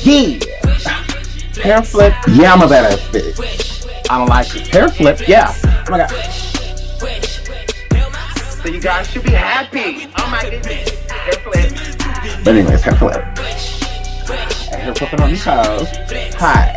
Yeah. Hair flip. Yeah, I'm a badass bitch. I don't like it. Hair flip. Yeah. Oh my god. So you guys should be happy. Oh my goodness. Hair flip. But anyways, hair flip. And hair flipping on these hoes. Hi.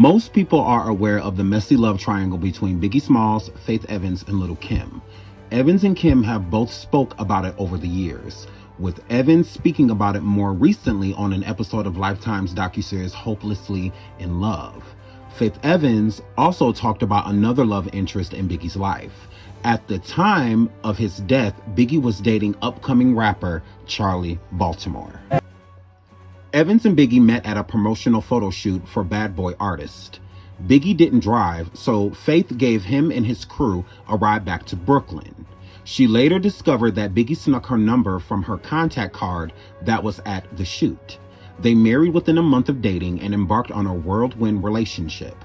Most people are aware of the messy love triangle between Biggie Smalls, Faith Evans, and Lil' Kim. Evans and Kim have both spoke about it over the years, with Evans speaking about it more recently on an episode of Lifetime's docuseries Hopelessly in Love. Faith Evans also talked about another love interest in Biggie's life. At the time of his death, Biggie was dating upcoming rapper Charlie Baltimore. Evans and Biggie met at a promotional photo shoot for Bad Boy Artist. Biggie didn't drive, so Faith gave him and his crew a ride back to Brooklyn. She later discovered that Biggie snuck her number from her contact card that was at the shoot. They married within a month of dating and embarked on a whirlwind relationship.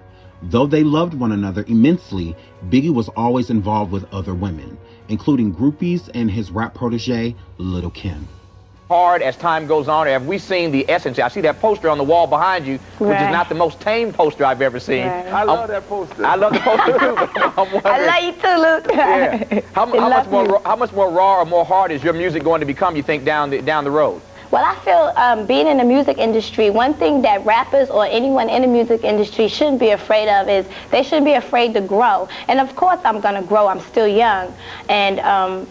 Though they loved one another immensely, Biggie was always involved with other women, including groupies and his rap protege, Lil' Kim. Hard as time goes on, have we seen the essence? I see that poster on the wall behind you, which is not the most tame poster I've ever seen. Right. I love that poster. I love the poster too. But I love you too, Luke. Yeah. How much more raw or more hard is your music going to become, you think, down the road? Well, I feel being in the music industry, one thing that rappers or anyone in the music industry shouldn't be afraid of is they shouldn't be afraid to grow. And of course I'm going to grow. I'm still young. And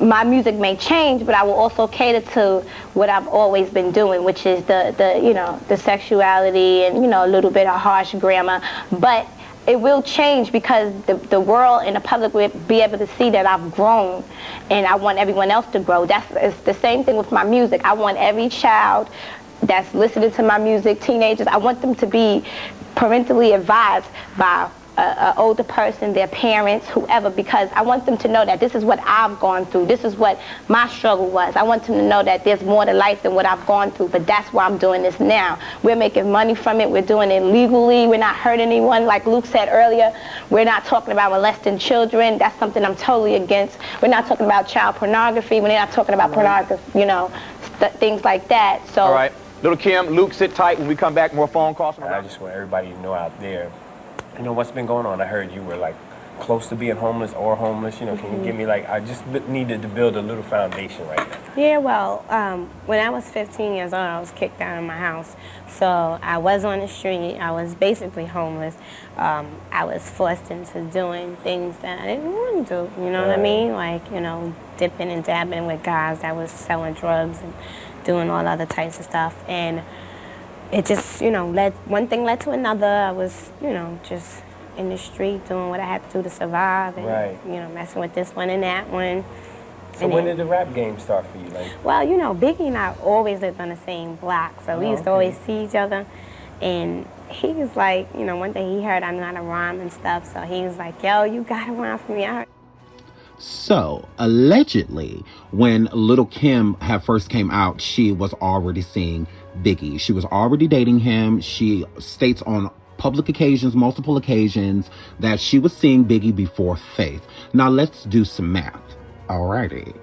my music may change, but I will also cater to what I've always been doing, which is the sexuality and, a little bit of harsh grammar. But it will change because the world and the public will be able to see that I've grown, and I want everyone else to grow. It's the same thing with my music. I want every child that's listening to my music, teenagers, I want them to be parentally advised by an older person, their parents, whoever, because I want them to know that this is what I've gone through. This is what my struggle was. I want them to know that there's more to life than what I've gone through, but that's why I'm doing this now. We're making money from it. We're doing it legally. We're not hurting anyone. Like Luke said earlier, we're not talking about molesting children. That's something I'm totally against. We're not talking about child pornography. We're not talking about pornography, things like that. So. All right. Lil' Kim, Luke, sit tight. When we come back, more phone calls. I just want everybody to know out there, what's been going on. I heard you were like close to being homeless or homeless. Can you give me I just needed to build a little foundation right now. Yeah, well, when I was 15 years old, I was kicked out of my house. So I was on the street. I was basically homeless. I was forced into doing things that I didn't want to do. You know what I mean? Like, dipping and dabbing with guys that was selling drugs and doing all other types of stuff. And it just, one thing led to another. I was, just in the street doing what I had to do to survive and, messing with this one and that one. So when did the rap game start for you? Well, Biggie and I always lived on the same block, so we used to always see each other. And he was like, one day he heard I knew how to rhyme and stuff, so he was like, yo, you got to rhyme for me. So, allegedly, when Lil' Kim had first came out, she was already seeing Biggie. She was already dating him. She states on public occasions, multiple occasions, that she was seeing Biggie before Faith. Now, let's do some math. Alrighty.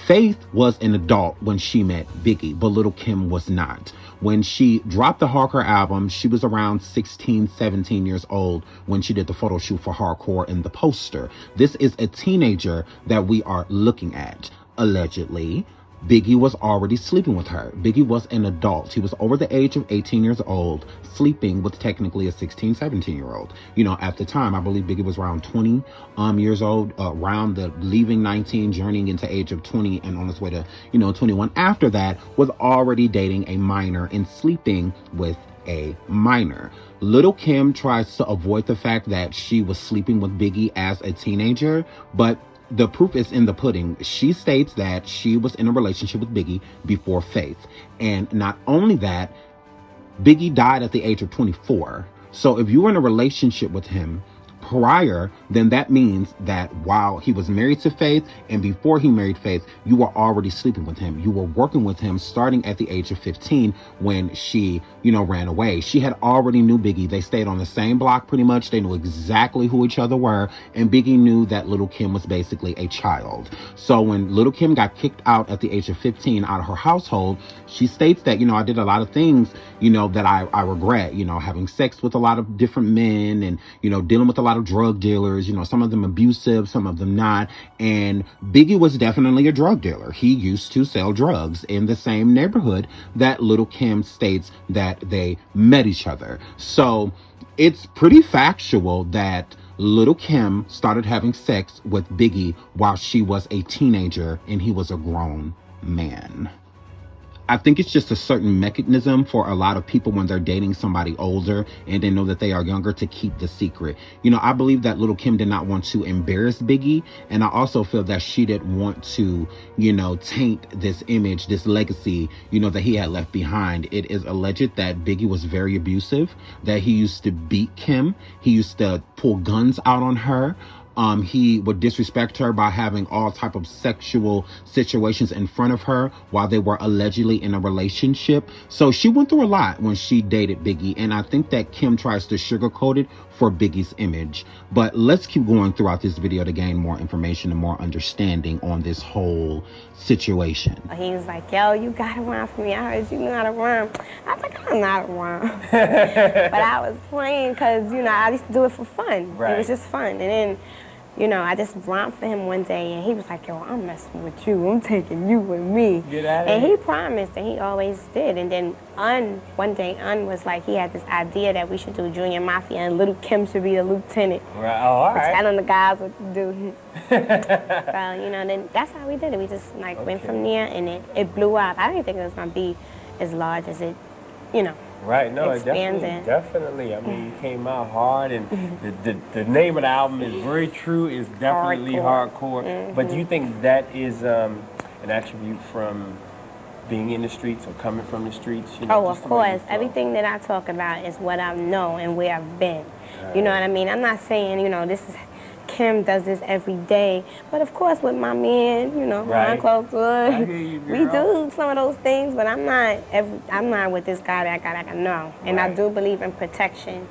Faith was an adult when she met Biggie, but Little Kim was not. When she dropped the Hardcore album, she was around 16, 17 years old when she did the photo shoot for Hardcore in the poster. This is a teenager that we are looking at. Allegedly, Biggie was already sleeping with her. Biggie was an adult. He was over the age of 18 years old, sleeping with technically a 16, 17-year-old. You know, at the time, I believe Biggie was around 20 years old, around the leaving 19, journeying into age of 20, and on his way to, 21. After that, was already dating a minor and sleeping with a minor. Little Kim tries to avoid the fact that she was sleeping with Biggie as a teenager, but the proof is in the pudding. She states that she was in a relationship with Biggie before Faith. And not only that, Biggie died at the age of 24. So if you were in a relationship with him prior, then that means that while he was married to Faith and before he married Faith, you were already sleeping with him. You were working with him starting at the age of 15 when she, ran away. She had already knew Biggie. They stayed on the same block pretty much. They knew exactly who each other were. And Biggie knew that Little Kim was basically a child. So when Little Kim got kicked out at the age of 15 out of her household, she states that, I did a lot of things, that I regret, having sex with a lot of different men and, dealing with a lot of drug dealers, some of them abusive, some of them not. And Biggie was definitely a drug dealer. He used to sell drugs in the same neighborhood that Little Kim states that they met each other. So it's pretty factual that Little Kim started having sex with Biggie while she was a teenager and he was a grown man. I think it's just a certain mechanism for a lot of people when they're dating somebody older and they know that they are younger to keep the secret. I believe that Little Kim did not want to embarrass Biggie. And I also feel that she didn't want to, taint this image, this legacy, that he had left behind. It is alleged that Biggie was very abusive, that he used to beat Kim. He used to pull guns out on her. He would disrespect her by having all type of sexual situations in front of her while they were allegedly in a relationship. So she went through a lot when she dated Biggie. And I think that Kim tries to sugarcoat it for Biggie's image. But let's keep going throughout this video to gain more information and more understanding on this whole situation. He was like, yo, you gotta rhyme for me. I heard you know how to rhyme. I was like, I don't know how to rhyme. But I was playing because, I used to do it for fun. Right. It was just fun. And then, I just rhymed for him one day, and he was like, yo, I'm messing with you. I'm taking you with me. Get out of here. And he promised, and he always did. And then one day, was like, he had this idea that we should do Junior Mafia, and Little Kim should be the lieutenant. Right. Oh, all right. Telling the guys what to do. So, then that's how we did it. We just, went from there, and it blew up. I didn't think it was going to be as large as it, Right, no, expanded. Definitely. I mean, you came out hard, and the name of the album is very true. It's definitely hardcore. Mm-hmm. But do you think that is an attribute from being in the streets or coming from the streets? Of course. Everything that I talk about is what I know and where I've been. Right. You know what I mean? I'm not saying, this is Kim does this every day, but of course with my men, Ryan Closewood, we do some of those things. But I'm not with this guy that I know, and I do believe in protection.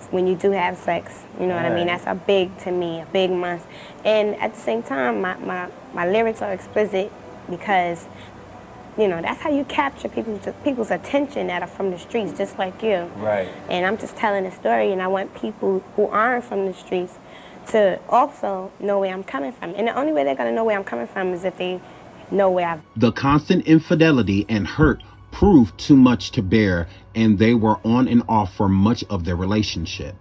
When you do have sex, what I mean. That's a big must. And at the same time, my lyrics are explicit because that's how you capture people's attention that are from the streets, just like you. Right. And I'm just telling a story, and I want people who aren't from the streets to also know where I'm coming from. And the only way they're going to know where I'm coming from is if they know where I've... The constant infidelity and hurt proved too much to bear, and they were on and off for much of their relationship.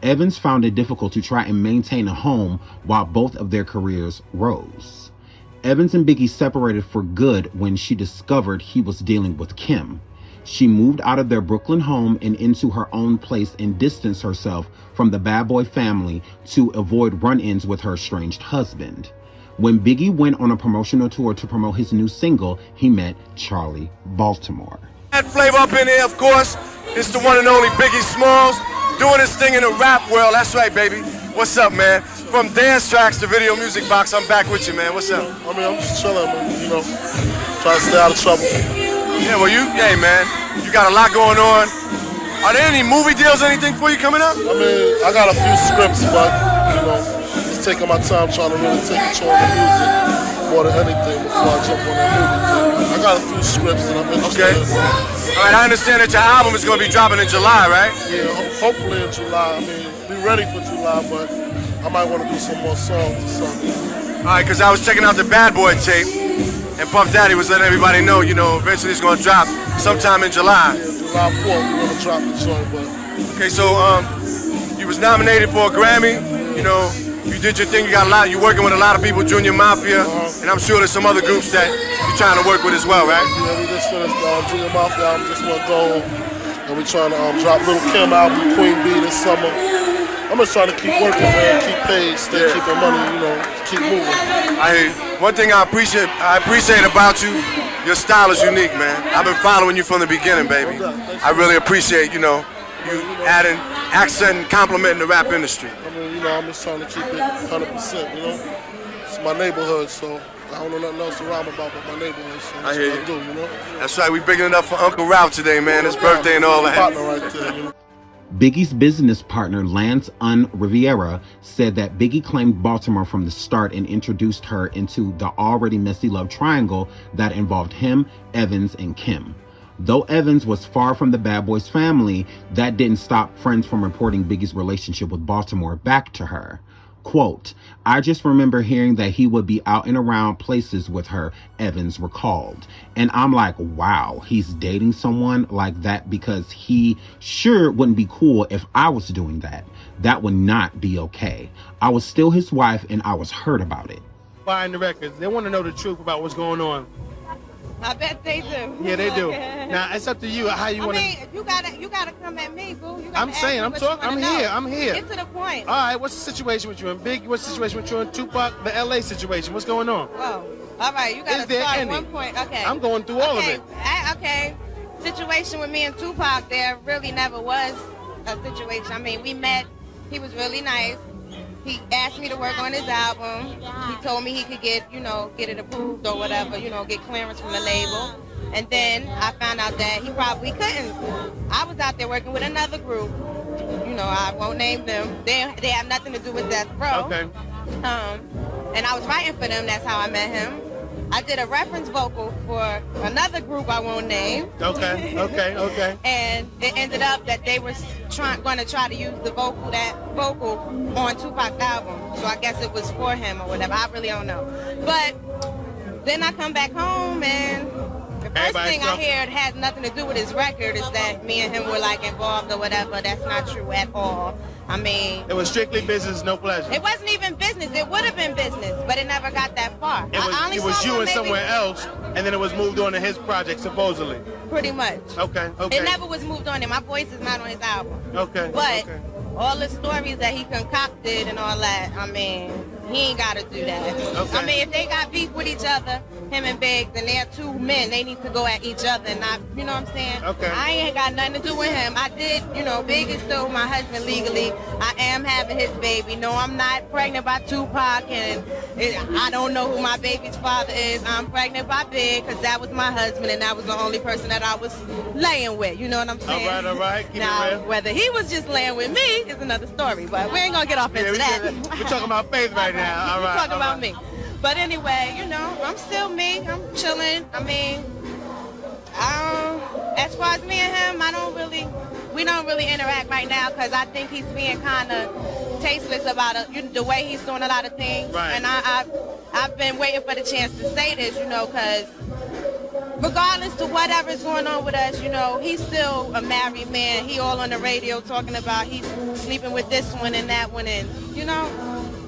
Evans found it difficult to try and maintain a home while both of their careers rose. Evans and Biggie separated for good when she discovered he was dealing with Kim. She moved out of their Brooklyn home and into her own place and distanced herself from the bad boy family to avoid run-ins with her estranged husband. When Biggie went on a promotional tour to promote his new single, he met Charlie Baltimore. That flavor up in here, of course. It's the one and only Biggie Smalls doing his thing in the rap world. That's right, baby. What's up, man? From dance tracks to video music box, I'm back with you, man. What's up? I mean, I'm just chilling, man. Trying to stay out of trouble. Yeah, well, hey, man, you got a lot going on. Are there any movie deals, anything for you coming up? I mean, I got a few scripts, but, just taking my time trying to really take control of the music. more than anything before I jump on that movie. I got a few scripts that I'm interested in. All right, I understand that your album is going to be dropping in July, right? Yeah, hopefully in July. I mean, be ready for July, but I might want to do some more songs or something. All right, because I was checking out the Bad Boy tape, and Puff Daddy was letting everybody know, eventually it's going to drop sometime in July. Yeah, July 4th, we're going to drop the joint, but... Okay, so you was nominated for a Grammy, you did your thing, you're working with a lot of people, Junior Mafia, and I'm sure there's some other groups that you're trying to work with as well, right? Yeah, we just finished Junior Mafia album, just went gold, and we're trying to drop Little Kim album, Queen Bee this summer. I'm just trying to keep working, man, keep paid, stay keeping money, keep moving. One thing I appreciate about you, your style is unique, man. I've been following you from the beginning, baby. I really appreciate, you adding accent and complimenting the rap industry. I'm just trying to keep it 100%, It's my neighborhood, so I don't know nothing else to rhyme about but my neighborhood, so that's what I do, That's right, we bigging it up for Uncle Ralph today, man. His birthday and all that. Partner right there, Biggie's business partner, Lance Riviera, said that Biggie claimed Baltimore from the start and introduced her into the already messy love triangle that involved him, Evans, and Kim. Though Evans was far from the Bad Boys family, that didn't stop friends from reporting Biggie's relationship with Baltimore back to her. Quote, I just remember hearing that he would be out and around places with her, Evans recalled. And I'm like, wow, he's dating someone like that, because he sure wouldn't be cool if I was doing that. That would not be okay. I was still his wife and I was hurt about it. Buying the records, they want to know the truth about what's going on. I bet they do. Yeah, they do. Now it's up to you how you want to. You gotta come at me, boo. I'm saying, I'm here. I'm here. Get to the point. All right, what's the situation with you and Big? What's the situation with you and Tupac? The LA situation. What's going on? Whoa. All right, you gotta start at one point. Okay. I'm going through all of it. Okay. Situation with me and Tupac, there really never was a situation. I mean, we met. He was really nice. He asked me to work on his album. He told me he could get it approved or whatever, get clearance from the label. And then I found out that he probably couldn't. I was out there working with another group. I won't name them. They have nothing to do with Death Row. Okay. And I was writing for them. That's how I met him. I did a reference vocal for another group I won't name. Okay. And it ended up that they were going to try to use the vocal on Tupac's album. So I guess it was for him or whatever. I really don't know. But then I come back home and the first thing I hear it has nothing to do with his record is that me and him were involved or whatever. That's not true at all. I mean, it was strictly business, no pleasure. It wasn't even business. It would have been business, but it never got that far. It was you and somewhere else, and then it was moved on to his project, supposedly. Pretty much. Okay. It never was moved on, and my voice is not on his album. Okay. But all the stories that he concocted and all that, I mean, he ain't got to do that. Okay. I mean, if they got beef with each other, him and Big, then they're two men. They need to go at each other and not, you know what I'm saying? Okay. I ain't got nothing to do with him. I did, Big is still my husband legally. I am having his baby. No, I'm not pregnant by Tupac, and I don't know who my baby's father is. I'm pregnant by Big because that was my husband, and that was the only person that I was laying with. You know what I'm saying? All right. Keep now, it real. whether he was just laying with me is another story, but we ain't going to get off into that. We're talking about faith right now. All right. We're talking about me. But anyway, I'm still me. I'm chilling. I mean, as far as me and him, we don't really interact right now because I think he's being kind of tasteless about the way he's doing a lot of things. Right. And I've been waiting for the chance to say this, because regardless to whatever's going on with us, he's still a married man. He all on the radio talking about he's sleeping with this one and that one, and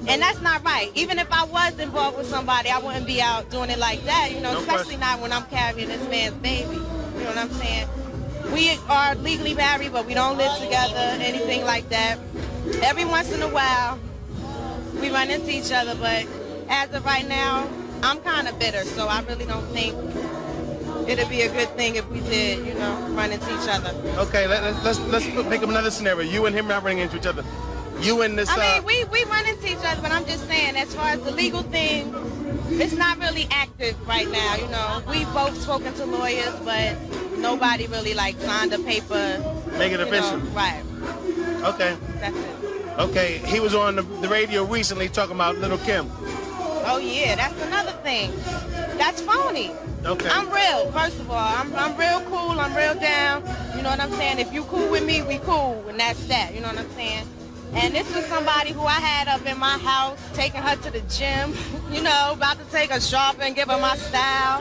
and that's not right. Even if I was involved with somebody, I wouldn't be out doing it like that, especially not when I'm carrying this man's baby. You know what I'm saying? We are legally married, but we don't live together, anything like that. Every once in a while, we run into each other, but as of right now, I'm kind of bitter, so I really don't think it'd be a good thing if we did, run into each other. Okay, let's make up another scenario. You and him not running into each other. You and this. I mean, we run into each other, but I'm just saying, as far as the legal thing, it's not really active right now. We both spoken to lawyers, but nobody really signed a paper. Make it official. Right. Okay. That's it. Okay, he was on the radio recently talking about Little Kim. Oh yeah, that's another thing. That's phony. Okay. I'm real, first of all. I'm real cool, I'm real down. You know what I'm saying? If you cool with me, we cool, and that's that. You know what I'm saying? And this was somebody who I had up in my house, taking her to the gym, you know, about to take her shopping, give her my style.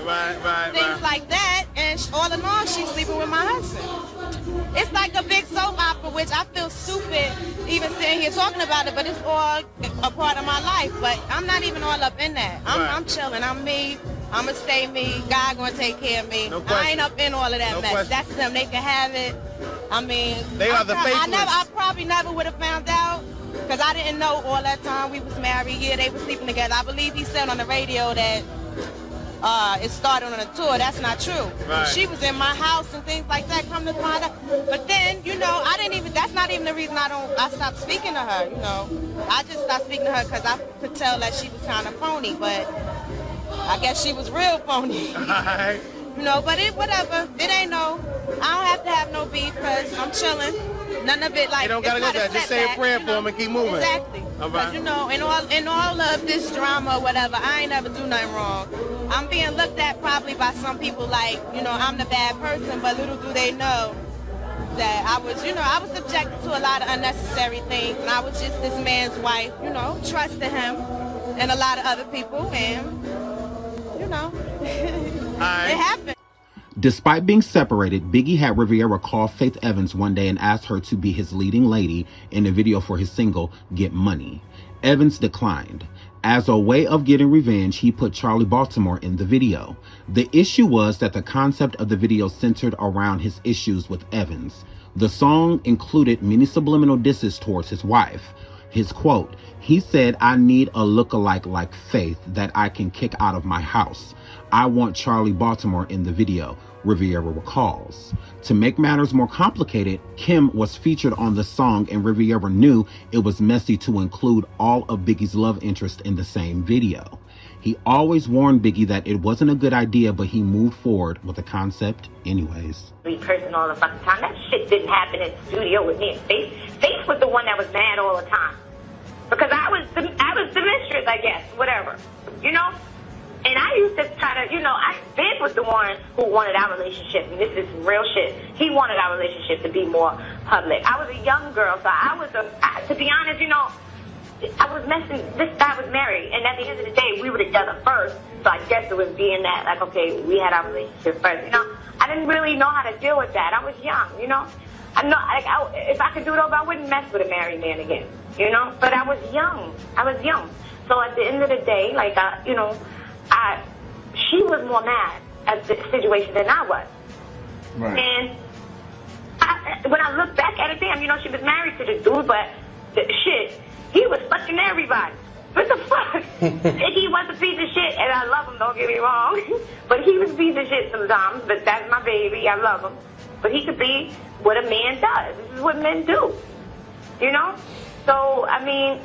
Things like that. And all in all, she's sleeping with my husband. It's like a big soap opera, which I feel stupid even sitting here talking about it, but it's all a part of my life. But I'm not even all up in that. I'm chilling. I'm me. I'm going to stay me. God going to take care of me. No I ain't up in all of that No mess. question. That's them. They can have it. I mean, They are the faithless. I probably never would have found out because I didn't know all that time we was married. Yeah, they were sleeping together. I believe he said on the radio that it started on a tour. That's not true. Right. She was in my house and things like that. Come to find out, but then you know, that's not even the reason I stopped speaking to her. You know, I just stopped speaking to her because I could tell that she was kind of phony, but I guess she was real phony. You know, but whatever. It ain't no. I don't have to have no beef because I'm chilling. None of it like. You don't gotta go there. Just say a prayer for him and keep moving. Exactly. Because you know, in all of this drama or whatever, I ain't never do nothing wrong. I'm being looked at probably by some people like, you know, I'm the bad person, but little do they know that I was subjected to a lot of unnecessary things, and I was just this man's wife, you know, trusted him and a lot of other people, and you know, it happened. Despite being separated, Biggie had Riviera call Faith Evans one day and asked her to be his leading lady in the video for his single, Get Money. Evans declined. As a way of getting revenge, he put Charlie Baltimore in the video. The issue was that the concept of the video centered around his issues with Evans. The song included many subliminal disses towards his wife. His quote, he said, "I need a lookalike like Faith that I can kick out of my house. I want Charlie Baltimore in the video," Riviera recalls. To make matters more complicated, Kim was featured on the song, and Riviera knew it was messy to include all of Biggie's love interest in the same video. He always warned Biggie that it wasn't a good idea, but he moved forward with the concept anyways. Person all the fucking time. That shit didn't happen in the studio with me and Faith. Faith was the one that was mad all the time. Because I was the mistress, I guess, whatever. You know? And I used to try to, you know, Faith was the one who wanted our relationship, and this is real shit. He wanted our relationship to be more public. I was a young girl, so to be honest, you know, I was messing, this guy was married, and at the end of the day, we were together first, so I guess it was being that, like, okay, we had our relationship first, you know? I didn't really know how to deal with that. I was young, you know? If I could do it over, I wouldn't mess with a married man again, you know? But I was young. So at the end of the day, like, you know, she was more mad at the situation than I was. Right. And when I look back at it, damn, you know, she was married to the dude, but he was fucking everybody. What the fuck? He was a piece of shit, and I love him, don't get me wrong. But he was a piece of shit sometimes, but that's my baby, I love him. But he could be what a man does. This is what men do, you know? So, I mean,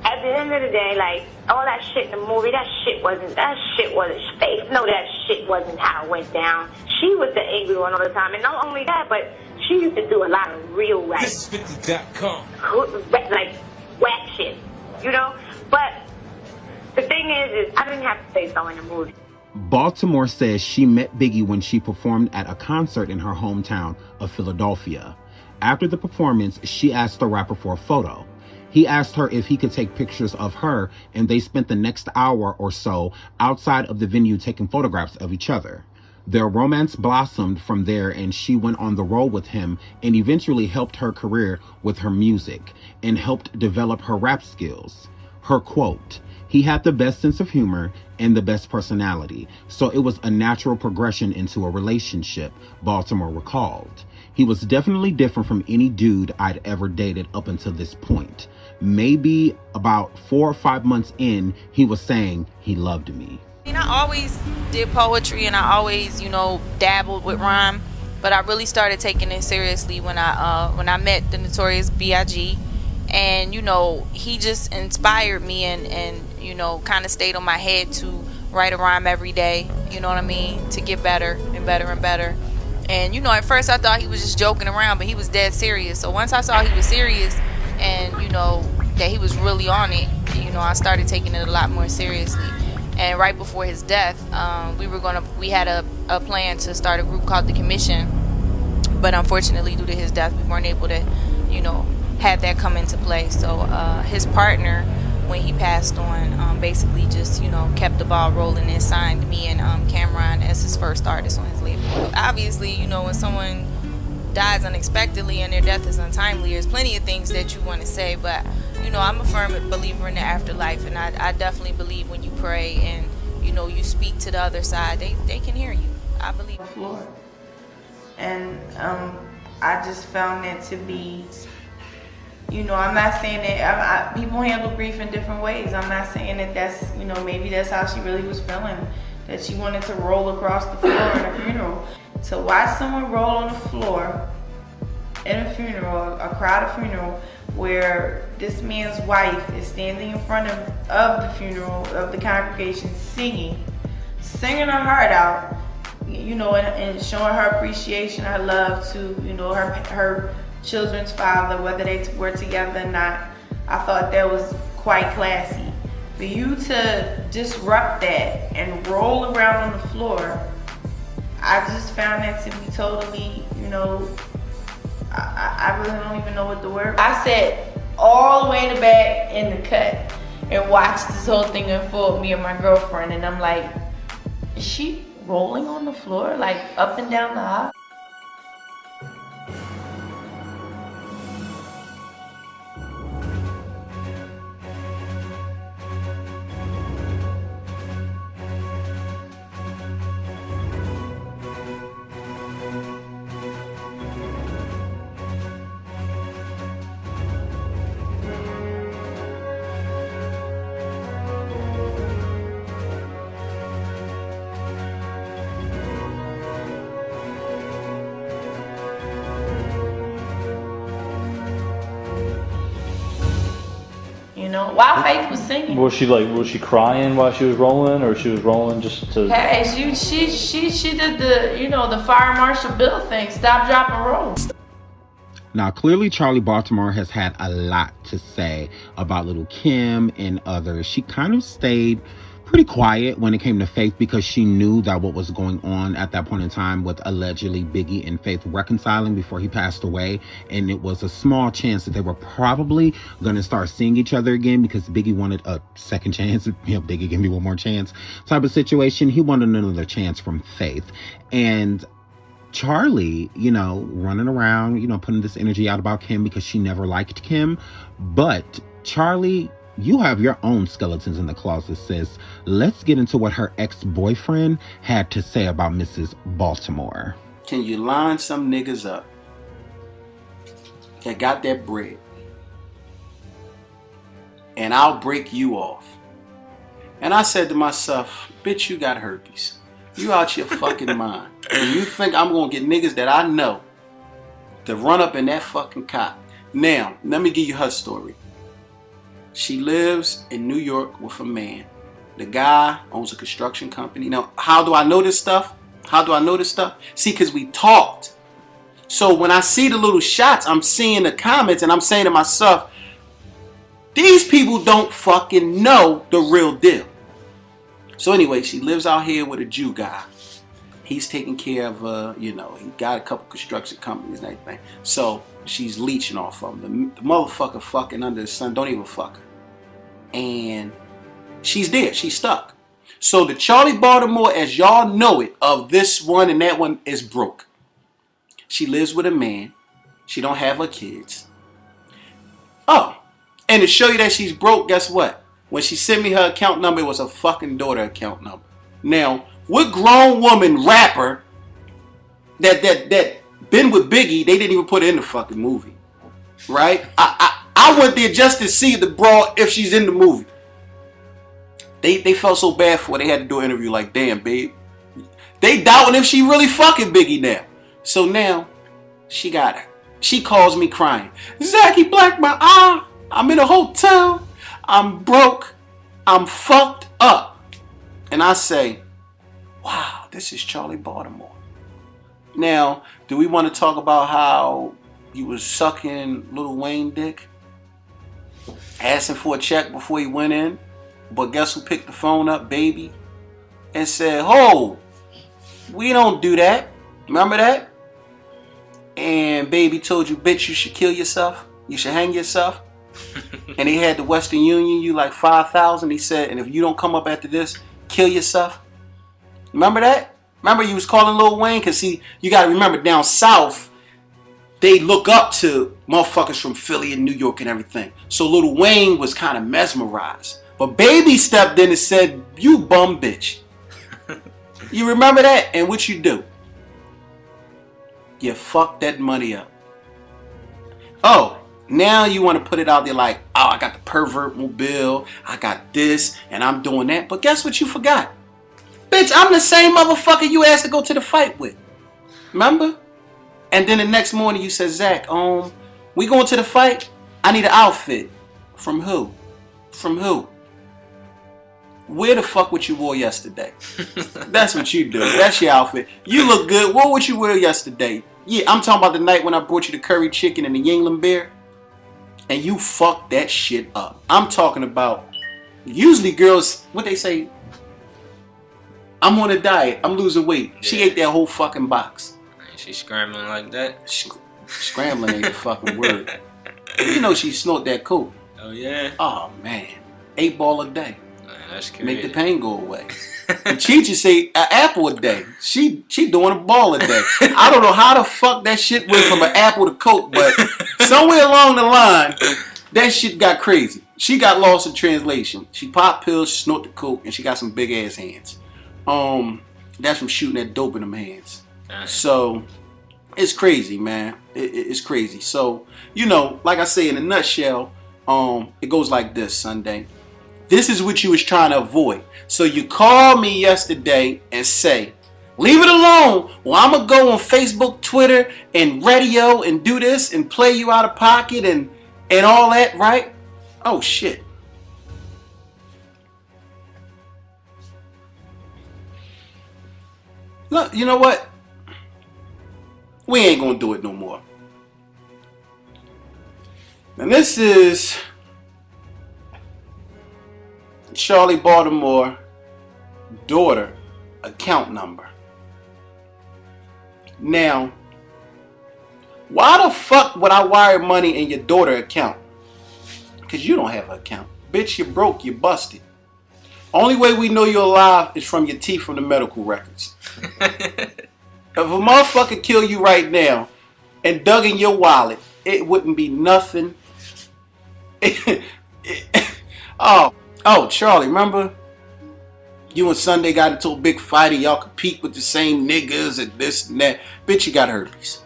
at the end of the day, like, all that shit in the movie, that shit wasn't Faith. No, that shit wasn't how it went down. She was the angry one all the time. And not only that, but she used to do a lot of real rap. This is 50.com. Like, whack shit, you know? But the thing is I didn't have to say so in the movie. Baltimore says she met Biggie when she performed at a concert in her hometown of Philadelphia. After the performance, she asked the rapper for a photo. He asked her if he could take pictures of her, and they spent the next hour or so outside of the venue taking photographs of each other. Their romance blossomed from there, and she went on the road with him and eventually helped her career with her music and helped develop her rap skills. Her quote, "He had the best sense of humor and the best personality, so it was a natural progression into a relationship," Baltimore recalled. "He was definitely different from any dude I'd ever dated up until this point. Maybe about 4 or 5 months in, he was saying he loved me." I always did poetry and I always, you know, dabbled with rhyme, but I really started taking it seriously when I met the Notorious B.I.G. And, you know, he just inspired me and you know, kind of stayed on my head to write a rhyme every day, you know what I mean, to get better and better and better. And, you know, at first I thought he was just joking around, but he was dead serious. So once I saw he was serious and, you know, that he was really on it, you know, I started taking it a lot more seriously. And right before his death, we had a plan to start a group called The Commission, but unfortunately due to his death we weren't able to, you know, have that come into play. So his partner, when he passed on, basically just, you know, kept the ball rolling and signed me and Cameron as his first artist on his label. Obviously, you know, when someone dies unexpectedly and their death is untimely, there's plenty of things that you want to say, but you know, I'm a firm believer in the afterlife, and I definitely believe when you pray and, you know, you speak to the other side, they can hear you. I believe. And I just found that to be, you know, I'm not saying that people handle grief in different ways. I'm not saying that that's, you know, maybe that's how she really was feeling, that she wanted to roll across the floor in a funeral. To watch someone roll on the floor in a funeral, a crowded funeral, where this man's wife is standing in front of the funeral, of the congregation, singing her heart out, you know, and showing her appreciation, her love to, you know, her children's father, whether they were together or not. I thought that was quite classy. For you to disrupt that and roll around on the floor, I just found that to be totally, you know, I really don't even know what the word. I sat all the way in the back in the cut and watched this whole thing unfold, me and my girlfriend, and I'm like, is she rolling on the floor, like up and down the aisle? While Faith was singing. Was she crying while she was rolling, or she was rolling just to? Hey, she did the, you know, the Fire Marshal Bill thing, stop, drop, and roll. Now, clearly Charlie Baltimore has had a lot to say about Little Kim and others. She kind of stayed pretty quiet when it came to Faith because she knew that what was going on at that point in time with allegedly Biggie and Faith reconciling before he passed away, and it was a small chance that they were probably going to start seeing each other again because Biggie wanted a second chance. You know, Biggie, give me one more chance type of situation. He wanted another chance from Faith. And Charlie, you know, running around, you know, putting this energy out about Kim because she never liked Kim. But Charlie, you have your own skeletons in the closet, sis. Let's get into what her ex-boyfriend had to say about Mrs. Baltimore. Can you line some niggas up that got that bread, and I'll break you off? And I said to myself, bitch, you got herpes. You out your fucking mind. And you think I'm going to get niggas that I know to run up in that fucking cop? Now, let me give you her story. She lives in New York with a man. The guy owns a construction company. Now, how do I know this stuff? See, because we talked. So when I see the little shots, I'm seeing the comments and I'm saying to myself, these people don't fucking know the real deal. So anyway, she lives out here with a Jew guy. He's taking care of her, you know, he got a couple construction companies and everything. So she's leeching off of him. The motherfucker fucking under the sun, don't even fuck her. And she's there, she's stuck. So the Charlie Baltimore, as y'all know it, of this one and that one is broke. She lives with a man. She don't have her kids. Oh, and to show you that she's broke, guess what? When she sent me her account number, it was her fucking daughter account number. Now, what grown woman rapper that been with Biggie, they didn't even put her in the fucking movie, right? I went there just to see the broad if she's in the movie. They felt so bad for her, they had to do an interview like, damn, babe. They doubting if she really fucking Biggie now. So now, she got her. She calls me crying. Zachy Black, my eye. I'm in a hotel. I'm broke. I'm fucked up. And I say, wow, this is Charlie Baltimore. Now, do we want to talk about how you was sucking Lil Wayne dick? asking for a check before he went in. But guess who picked the phone up, baby? And said, "Ho, we don't do that. Remember that?" And baby told you, "Bitch, you should kill yourself. You should hang yourself." And he had the Western Union you like 5,000. He said, "And if you don't come up after this, kill yourself." Remember that? Remember you was calling Lil Wayne? Because see, you got to remember down south, they look up to motherfuckers from Philly and New York and everything. So Lil Wayne was kind of mesmerized. But baby stepped in and said, "You bum bitch." You remember that? And what you do? You fucked that money up. Oh, now you want to put it out there like, "Oh, I got the pervert mobile, I got this, and I'm doing that." But guess what you forgot? Bitch, I'm the same motherfucker you asked to go to the fight with. Remember? And then the next morning you said, "Zach, we going to the fight? I need an outfit." From who? From who? Where the fuck what you wore yesterday? That's what you do. That's your outfit. You look good. What would you wear yesterday? Yeah, I'm talking about the night when I brought you the curry chicken and the Yingling beer. And you fucked that shit up. I'm talking about, usually girls, what they say, "I'm on a diet. I'm losing weight." She ate that whole fucking box. She's scrambling like that. Scrambling ain't the fucking word. You know she snort that coke. Oh yeah. Oh man, 8 ball a day. That's crazy. Make the pain go away. And Chichi say an apple a day. She doing a ball a day. I don't know how the fuck that shit went from an apple to coke, but somewhere along the line, that shit got crazy. She got lost in translation. She popped pills, she snort the coke, and she got some big ass hands. That's from shooting that dope in them hands. So it's crazy, man. It's crazy. So, you know, like I say in a nutshell, it goes like this, Sunday. This is what you was trying to avoid. So you called me yesterday and say, "Leave it alone. Well, I'm going to go on Facebook, Twitter, and radio and do this and play you out of pocket and all that, right?" Oh, shit. Look, you know what? We ain't going to do it no more. And this is Charlie Baltimore daughter account number. Now, why the fuck would I wire money in your daughter account? Because you don't have an account. Bitch, you broke, you busted. Only way we know you're alive is from your teeth from the medical records. If a motherfucker kill you right now and dug in your wallet, it wouldn't be nothing. Oh, Charlie, remember? You and Sunday got into a big fight and y'all compete with the same niggas and this and that. Bitch, you got herpes.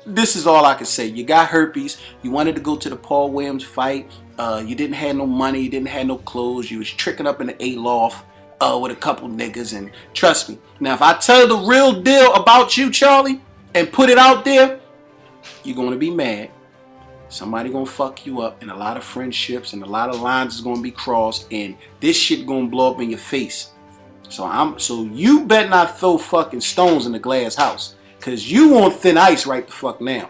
This is all I can say. You got herpes. You wanted to go to the Paul Williams fight. You didn't have no money. You didn't have no clothes. You was tricking up in the A-loft with a couple niggas. And trust me, now if I tell the real deal about you, Charlie, and put it out there, you're going to be mad. Somebody going to fuck you up, and a lot of friendships and a lot of lines is going to be crossed, and this shit going to blow up in your face. So you better not throw fucking stones in the glass house, because you on thin ice right the fuck now.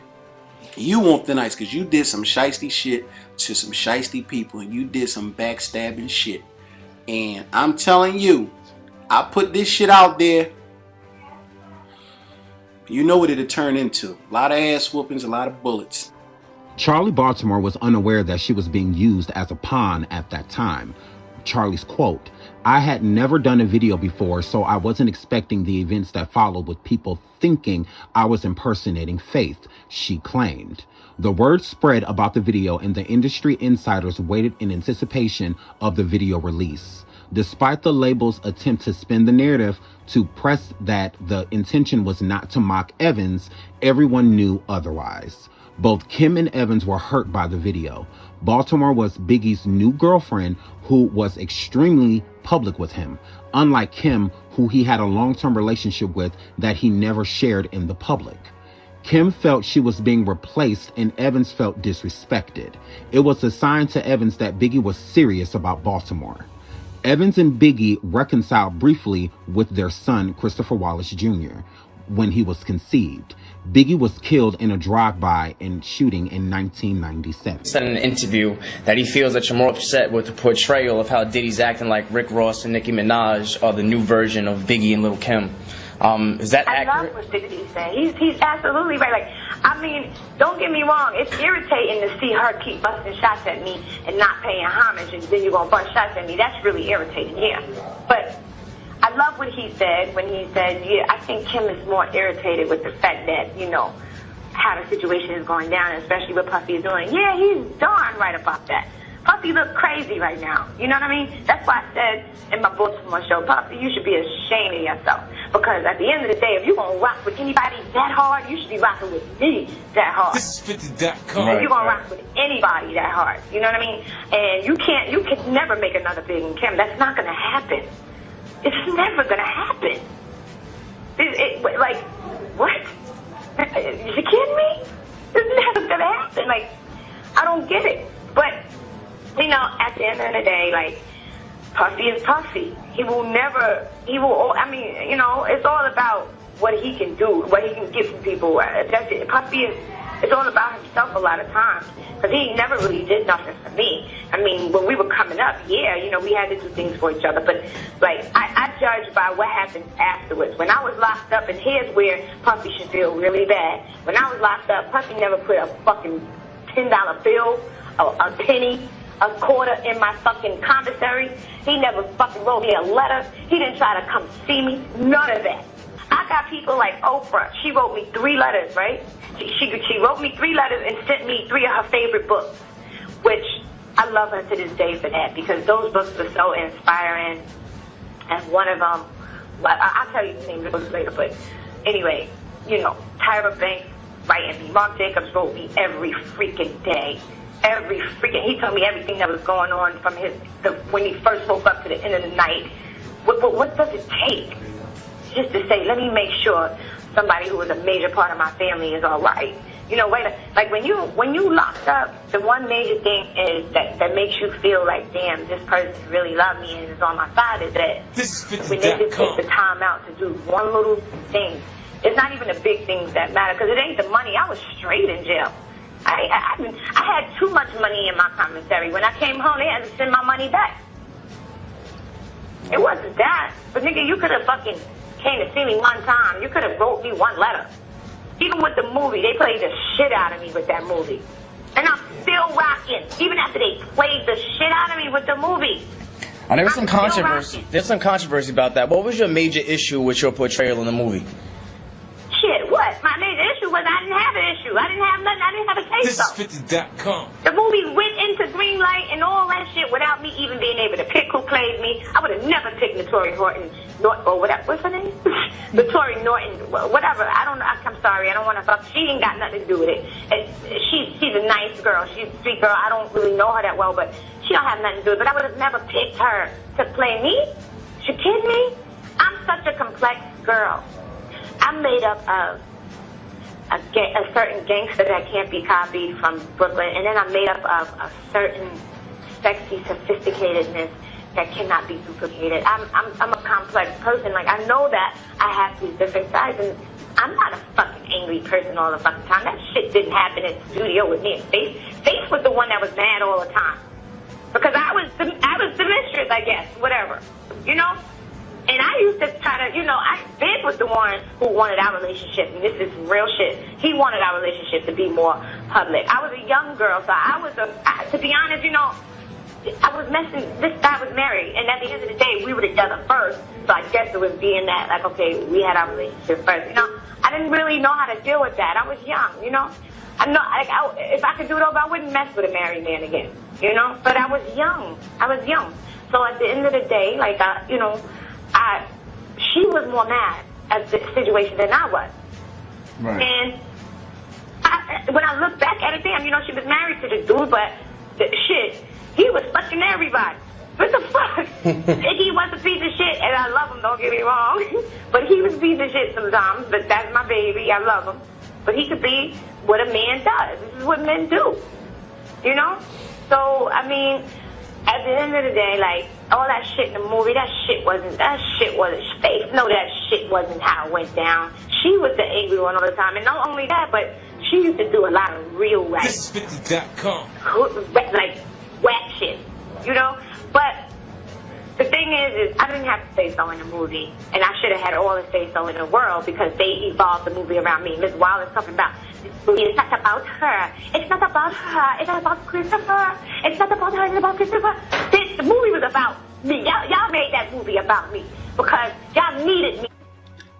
You on thin ice because you did some shiesty shit to some shiesty people, and you did some backstabbing shit. And I'm telling you, I put this shit out there. You know what it'll turn into. A lot of ass whoopings, a lot of bullets. Charlie Baltimore was unaware that she was being used as a pawn at that time. Charlie's quote, "I had never done a video before, so I wasn't expecting the events that followed with people thinking I was impersonating Faith," she claimed. The word spread about the video and the industry insiders waited in anticipation of the video release. Despite the label's attempt to spin the narrative to press that the intention was not to mock Evans, everyone knew otherwise. Both Kim and Evans were hurt by the video. Baltimore was Biggie's new girlfriend who was extremely public with him, unlike Kim, who he had a long-term relationship with that he never shared in the public. Kim felt she was being replaced and Evans felt disrespected. It was a sign to Evans that Biggie was serious about Baltimore. Evans and Biggie reconciled briefly with their son, Christopher Wallace Jr., when he was conceived. Biggie was killed in a drive-by and shooting in 1997. Said in an interview that he feels that you're more upset with the portrayal of how Diddy's acting like Rick Ross and Nicki Minaj are the new version of Biggie and Lil' Kim. Is that accurate? I love what Biggie said. He's absolutely right. Like, I mean, don't get me wrong. It's irritating to see her keep busting shots at me and not paying homage, and then you're going to bust shots at me. That's really irritating, yeah. But I love what he said when he said, yeah, I think Kim is more irritated with the fact that, you know, how the situation is going down, especially what Puffy is doing. Yeah, he's darn right about that. Puffy looks crazy right now. You know what I mean? That's why I said in my Baltimore show, Puffy, you should be ashamed of yourself. Because at the end of the day, if you're going to rock with anybody that hard, you should be rocking with me that hard. This is 50.com. If you're going to rock with anybody that hard. You know what I mean? And you can never make another Big and Kim. That's not going to happen. It's never going to happen. Like, what? You kidding me? It's never going to happen. Like, I don't get it. But, you know, at the end of the day, like, Puffy is Puffy. I mean, you know, it's all about what he can do, what he can give to people. That's it. Puffy it's all about himself a lot of times. Because he never really did nothing for me. I mean, when we were coming up, yeah, you know, we had to do things for each other. But, like, I judge by what happens afterwards. When I was locked up, and here's where Puffy should feel really bad. When I was locked up, Puffy never put a fucking $10 bill, a penny, a quarter in my fucking commissary. He never fucking wrote me a letter. He didn't try to come see me. None of that. I got people like Oprah. She wrote me 3 letters, right? She wrote me 3 letters and sent me 3 of her favorite books, which I love her to this day for that, because those books were so inspiring. And one of them, I'll tell you the name of the books later, but anyway, you know, Tyra Banks writing me. Mark Jacobs wrote me every freaking day. He told me everything that was going on from when he first woke up to the end of the night. What does it take just to say, let me make sure somebody who was a major part of my family is all right? You know, like when you locked up, the one major thing is that makes you feel like, damn, this person really loved me and is on my side, is that when they just take the time out to do one little thing. It's not even the big things that matter, because it ain't the money. I was straight in jail. I had too much money in my commissary. When I came home, they had to send my money back. It wasn't that. But, nigga, you could have fucking came to see me one time. You could have wrote me 1 letter. Even with the movie, they played the shit out of me with that movie. And I'm still rocking, even after they played the shit out of me with the movie. There was some controversy. There's some controversy about that. What was your major issue with your portrayal in the movie? Shit, what? My major issue was I didn't have an issue. I didn't have nothing. I didn't have a say so. This is 50.com. The movie went into green light and all that shit without me even being able to pick who played me. I would have never picked Notorious or whatever. What's her name? Notorious Norton, whatever. I don't know. I'm sorry. I don't want to fuck. She ain't got nothing to do with it. She's a nice girl. She's a sweet girl. I don't really know her that well, but she don't have nothing to do with it. But I would have never picked her to play me. You kidding me? I'm such a complex girl. I'm made up of a certain gangster that can't be copied from Brooklyn, and then I'm made up of a certain sexy sophisticatedness that cannot be duplicated. I'm a complex person. Like, I know that I have these different sides, and I'm not a fucking angry person all the fucking time. That shit didn't happen in the studio with me and Faith. Faith was the one that was mad all the time, because I was the mistress, I guess, whatever, you know. And I used to try to, you know, Big was the one who wanted our relationship, and this is real shit. He wanted our relationship to be more public. I was a young girl, so to be honest, you know, I was messing, this guy was married, and at the end of the day, we were together first, so I guess it was being that, like, okay, we had our relationship first, you know. I didn't really know how to deal with that. I was young, you know. If I could do it over, I wouldn't mess with a married man again, you know. But I was young. So at the end of the day, like, you know, she was more mad at the situation than I was. Right. And when I look back at it, damn, you know, she was married to the dude, but shit, he was fucking everybody. What the fuck? He was a piece of shit, and I love him, don't get me wrong. But he was a piece of shit sometimes, but that's my baby, I love him. But he could be what a man does. This is what men do, you know? So, I mean, at the end of the day, like, all that shit in the movie, that shit wasn't fake. No, that shit wasn't how it went down. She was the angry one all the time. And not only that, but she used to do a lot of real whack. This is 50.com. Like, whack shit, you know? But the thing is I didn't have to say so in the movie. And I should have had all the say so in the world because they evolved the movie around me. Miss Wallace talking about, it's not about her. It's not about her. It's not about Christopher. It's not about her. It's about Christopher. The movie was about me. Y'all made that movie about me because y'all needed me.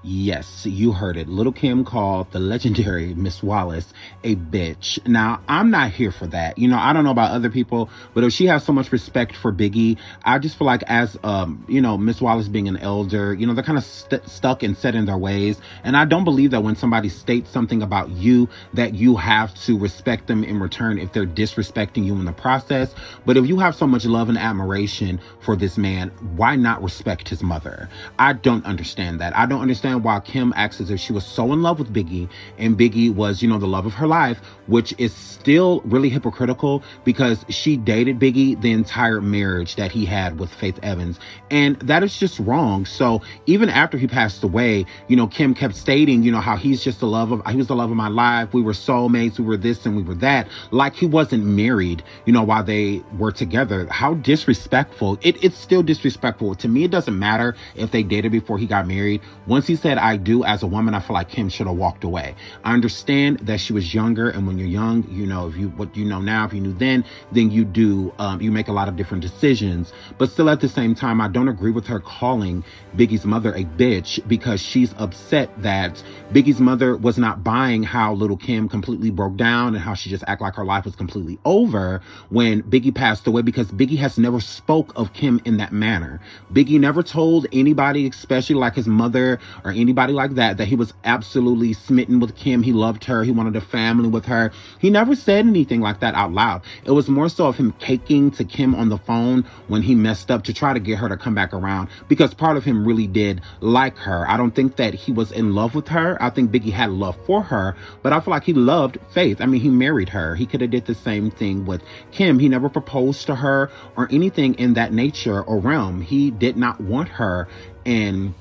Yes, you heard it. Little Kim called the legendary Miss Wallace a bitch. Now, I'm not here for that. You know, I don't know about other people, but if she has so much respect for Biggie, I just feel like as, you know, Miss Wallace being an elder, you know, they're kind of stuck and set in their ways. And I don't believe that when somebody states something about you, that you have to respect them in return if they're disrespecting you in the process. But if you have so much love and admiration for this man, why not respect his mother? I don't understand that. I don't understand why Kim acts as if she was so in love with Biggie and Biggie was, you know, the love of her life, which is still really hypocritical because she dated Biggie the entire marriage that he had with Faith Evans. And that is just wrong. So even after he passed away, you know, Kim kept stating, you know, how he was the love of my life. We were soulmates. We were this and we were that. Like he wasn't married, you know, while they were together. How disrespectful. It's still disrespectful. To me, it doesn't matter if they dated before he got married. Once he said I do as a woman, I feel like Kim should have walked away. I understand that she was younger, and when you're young, you know, what you know now, if you knew then you do, you make a lot of different decisions. But still at the same time, I don't agree with her calling Biggie's mother a bitch because she's upset that Biggie's mother was not buying how little Kim completely broke down and how she just acted like her life was completely over when Biggie passed away, because Biggie has never spoke of Kim in that manner. Biggie never told anybody, especially like his mother or anybody like that he was absolutely smitten with Kim. He loved her. He wanted a family with her. He never said anything like that out loud. It was more so of him caking to Kim on the phone when he messed up to try to get her to come back around, because part of him really did like her. I don't think that he was in love with her. I think Biggie had love for her, but I feel like he loved Faith. I mean, he married her. He could have did the same thing with Kim. He never proposed to her or anything in that nature or realm. He did not want her in,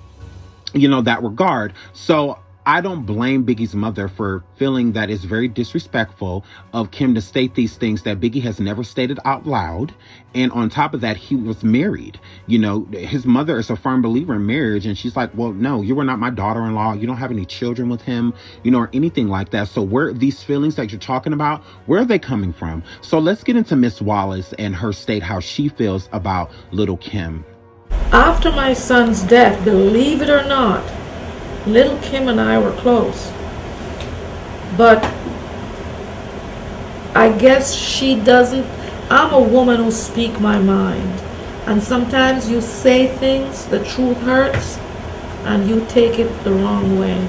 you know, that regard. So I don't blame Biggie's mother for feeling that it's very disrespectful of Kim to state these things that Biggie has never stated out loud. And on top of that, he was married. You know, his mother is a firm believer in marriage. And she's like, well, no, you were not my daughter-in-law. You don't have any children with him, you know, or anything like that. So where these feelings that you're talking about, where are they coming from? So let's get into Miss Wallace and her state, how she feels about little Kim. After my son's death, believe it or not, little Kim and I were close. But I guess she doesn't. I'm a woman who speak my mind. And sometimes you say things, the truth hurts, and you take it the wrong way.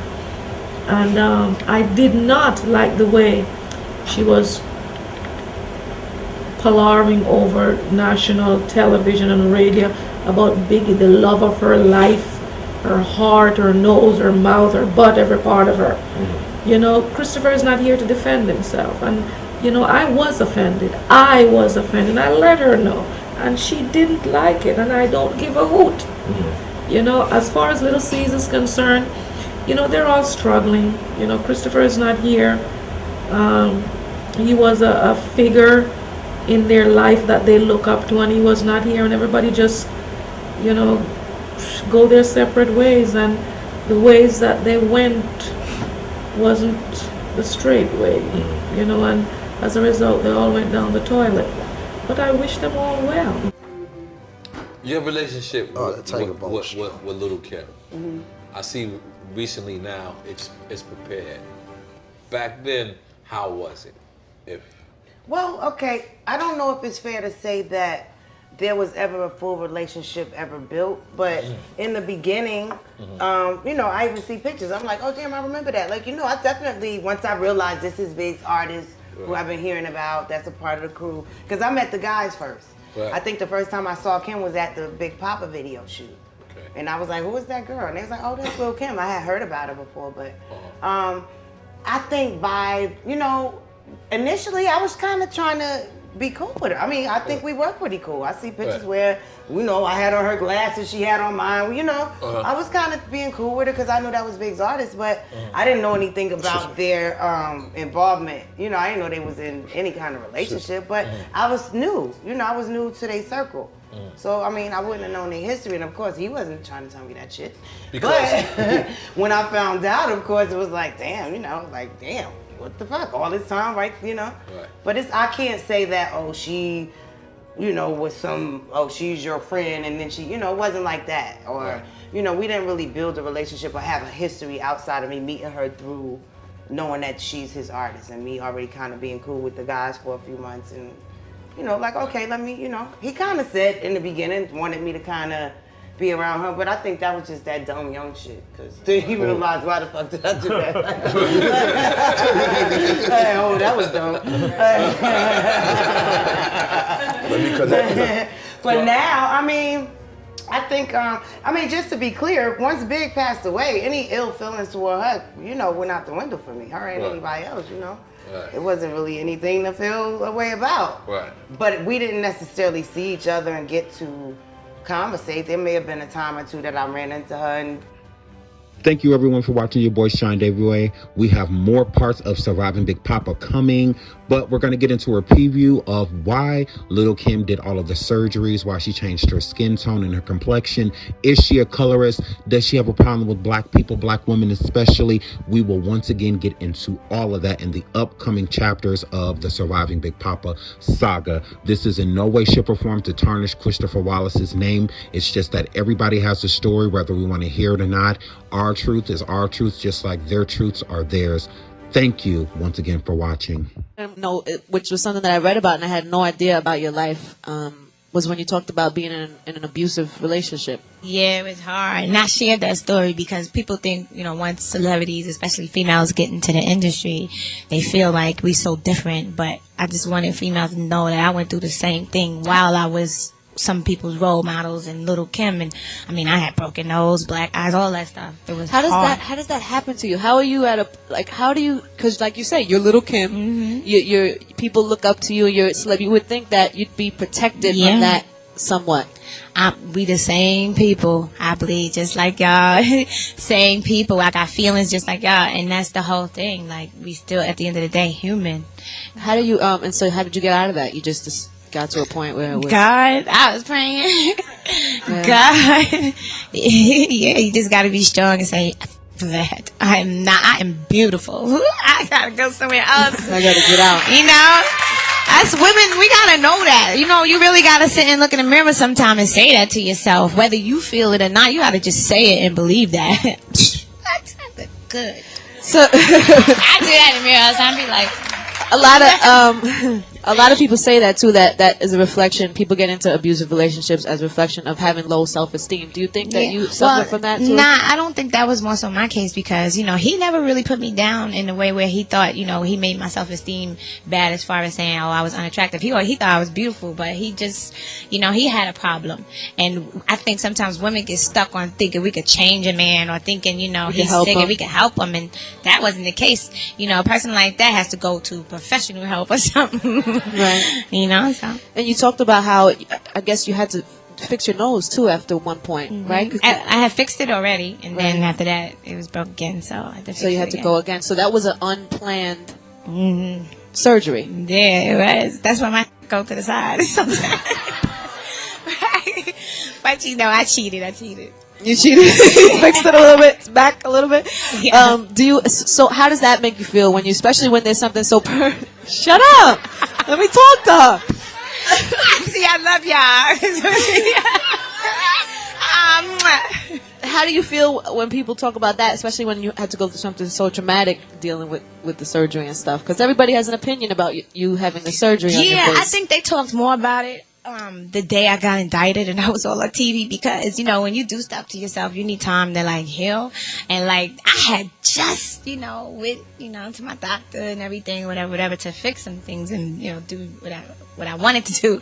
And I did not like the way she was palavering over national television and radio about Biggie, the love of her life, her heart, her nose, her mouth, her butt, every part of her. You know, Christopher is not here to defend himself. And, you know, I was offended. I let her know. And she didn't like it. And I don't give a hoot. You know, as far as Little C's is concerned, you know, they're all struggling. You know, Christopher is not here. He was a figure in their life that they look up to, and he was not here. And everybody just, you know, go their separate ways, and the ways that they went wasn't the straight way, you know, and as a result they all went down the toilet. But I wish them all well. Your relationship with Little Kim, I see recently now it's prepared. Back then, how was it? Well, okay, I don't know if it's fair to say that there was ever a full relationship ever built, but in the beginning, you know, I even see pictures. I'm like, oh damn, I remember that. Like, you know, I definitely, once I realized this is Big's artist who I've been hearing about, that's a part of the crew, because I met the guys first. Right. I think the first time I saw Kim was at the Big Papa video shoot. Okay. And I was like, who is that girl? And they was like, oh, that's Lil' Kim. I had heard about her before, but I think by, you know, initially I was kind of trying to be cool with her. I mean, I think we were pretty cool. I see pictures where, you know, I had on her glasses, she had on mine. You know, I was kind of being cool with her because I knew that was Big's artist, but I didn't know anything about their involvement. You know, I didn't know they was in any kind of relationship, but I was new. You know, I was new to their circle. So, I mean, I wouldn't have known their history, and of course, he wasn't trying to tell me that shit. But when I found out, of course, it was like, damn, you know, like, damn. What the fuck? All this time, right? You know? Right. But I can't say that, oh, she, you know, was she's your friend, and then she, you know, it wasn't like that. Or, you know, we didn't really build a relationship or have a history outside of me meeting her through knowing that she's his artist and me already kind of being cool with the guys for a few months. And, you know, like, okay, let me, you know, he kind of said in the beginning, wanted me to kind of be around her, but I think that was just that dumb young shit. Because then he realized, why the fuck did I do that? Hey, oh, that was dumb. Let me connect. But now, I mean, I think, I mean, just to be clear, once Big passed away, any ill feelings toward her, you know, went out the window for me. Her and anybody else, you know. It wasn't really anything to feel a way about. But we didn't necessarily see each other and get to conversate. There may have been a time or two that I ran into her and Thank you everyone for watching your boy SeanDavieWay. We have more parts of Surviving Big Papa coming, but we're going to get into a preview of why Little Kim did all of the surgeries, why she changed her skin tone and her complexion. Is she a colorist? Does she have a problem with black people, black women especially? We will once again get into all of that in the upcoming chapters of the Surviving Big Papa saga. This is in no way, shape, or form to tarnish Christopher Wallace's name. It's just that everybody has a story, whether we want to hear it or not. Our truth is our truth, just like their truths are theirs. Thank you once again for watching. No, which was something that I read about and I had no idea about your life, was when you talked about being in an abusive relationship. Yeah, it was hard. And I shared that story because people think, you know, once celebrities, especially females, get into the industry, they feel like we're so different. But I just wanted females to know that I went through the same thing while I was some people's role models and Little Kim, and I mean I had broken nose, black eyes, all that stuff. It was how hard. does that happen to you? How are you because like you say, you're Little Kim, you're people look up to you, you're a celebrity. You would think that you'd be protected from that somewhat. We the same people, I believe, just like y'all. Same people. I got feelings just like y'all, and that's the whole thing. Like, we still at the end of the day human. How do you and so how did you get out of that? You just got to a point where it was... God, I was praying. God. Yeah, you just got to be strong and say that I am beautiful. I got to go somewhere else. I got to get out. You know, us women, we got to know that. You know, you really got to sit and look in the mirror sometime and say that to yourself. Whether you feel it or not, you got to just say it and believe that. That's not good. So I do that in the mirror. So I'd be like... A lot of people say that too, that is a reflection. People get into abusive relationships as a reflection of having low self-esteem. Do you think that you suffer from that too? Nah, I don't think that was more so my case because, you know, he never really put me down in the way where he thought, you know, he made my self-esteem bad as far as saying, oh, I was unattractive. He thought I was beautiful, but he just, you know, he had a problem. And I think sometimes women get stuck on thinking we could change a man or thinking, you know, he's sick and we can help him. And that wasn't the case. You know, a person like that has to go to professional help or something. Right. You know, so. And you talked about how I guess you had to fix your nose too after one point, right? I had fixed it already, and then after that it was broke again, so I had to fix it. So you had to go again. So that was an unplanned surgery. Yeah, it was. That's why my go to the side sometimes. But you know, I cheated. You cheated. Fixed it a little bit, back a little bit. Yeah. So how does that make you feel when especially when there's something so Shut up! Let me talk to her. See, I love y'all. How do you feel when people talk about that, especially when you had to go through something so traumatic dealing with the surgery and stuff? Because everybody has an opinion about you having the surgery on your face. I think they talked more about it the day I got indicted and I was all on TV because, you know, when you do stuff to yourself, you need time to, like, heal. And, like, I had just, you know, to my doctor and everything, whatever, to fix some things and, you know, do what I wanted to do.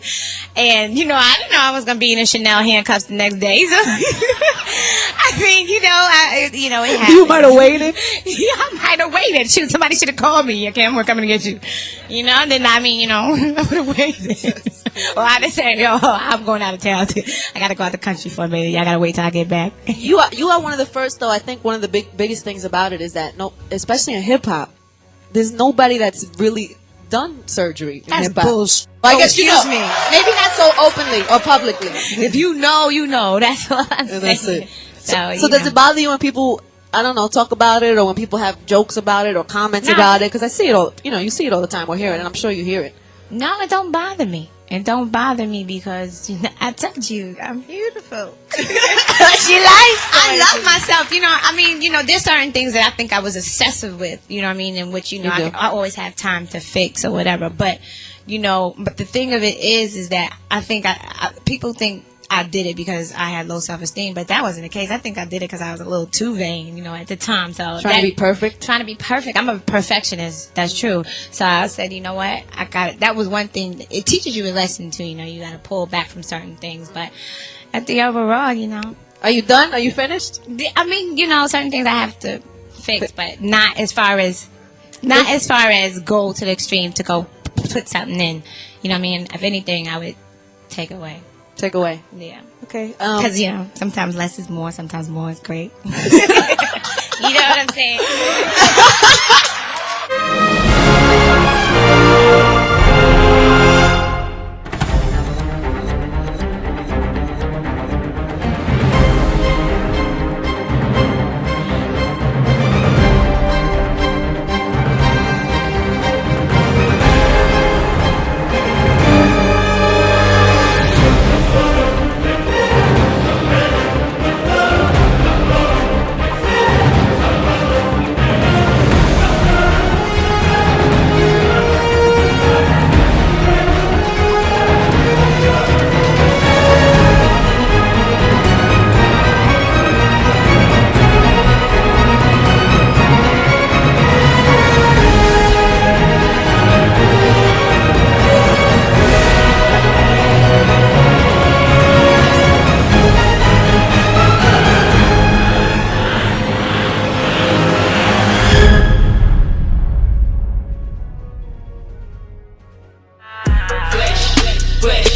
And, you know, I didn't know I was going to be in a Chanel handcuffs the next day. So, I mean, you know, it happened. You might have waited. Yeah, I might have waited. Shoot, somebody should have called me. Okay, we're coming to get you. You know, then I mean, you know, I would have waited. Or I'd have said, yo, I'm going out of town. I got to go out the country for a minute. Y'all got to wait till I get back. You are one of the first, though. I think one of the biggest things about it is that, especially in hip-hop, there's nobody that's really done surgery in hip-hop. Bullshit. Well, I guess excuse me. Maybe not so openly or publicly. If you know, you know. That's what I'm saying. That's it. So does it bother you when people, I don't know, talk about it, or when people have jokes about it or comments about it? Because I see it all, you see it all the time or hear it, and I'm sure you hear it. No, it don't bother me. It don't bother me because I told you I'm beautiful. I love myself. You know, I mean, you know, there's certain things that I think I was obsessive with. You know what I mean? In which, you know, I always have time to fix or whatever. But, you know, but the thing of it is that I think people think I did it because I had low self-esteem, but that wasn't the case. I think I did it because I was a little too vain, you know, at the time. So trying to be perfect. I'm a perfectionist. That's true. So I said, you know what? I got it. That was one thing. It teaches you a lesson too. You know, you got to pull back from certain things. But at the overall, you know, are you done? Are you finished? I mean, you know, certain things I have to fix, but not as far as go to the extreme to go put something in. You know what I mean? If anything, I would take away. Take away. Yeah. Okay. Because, you know, sometimes less is more. Sometimes more is great. You know what I'm saying? Flesh,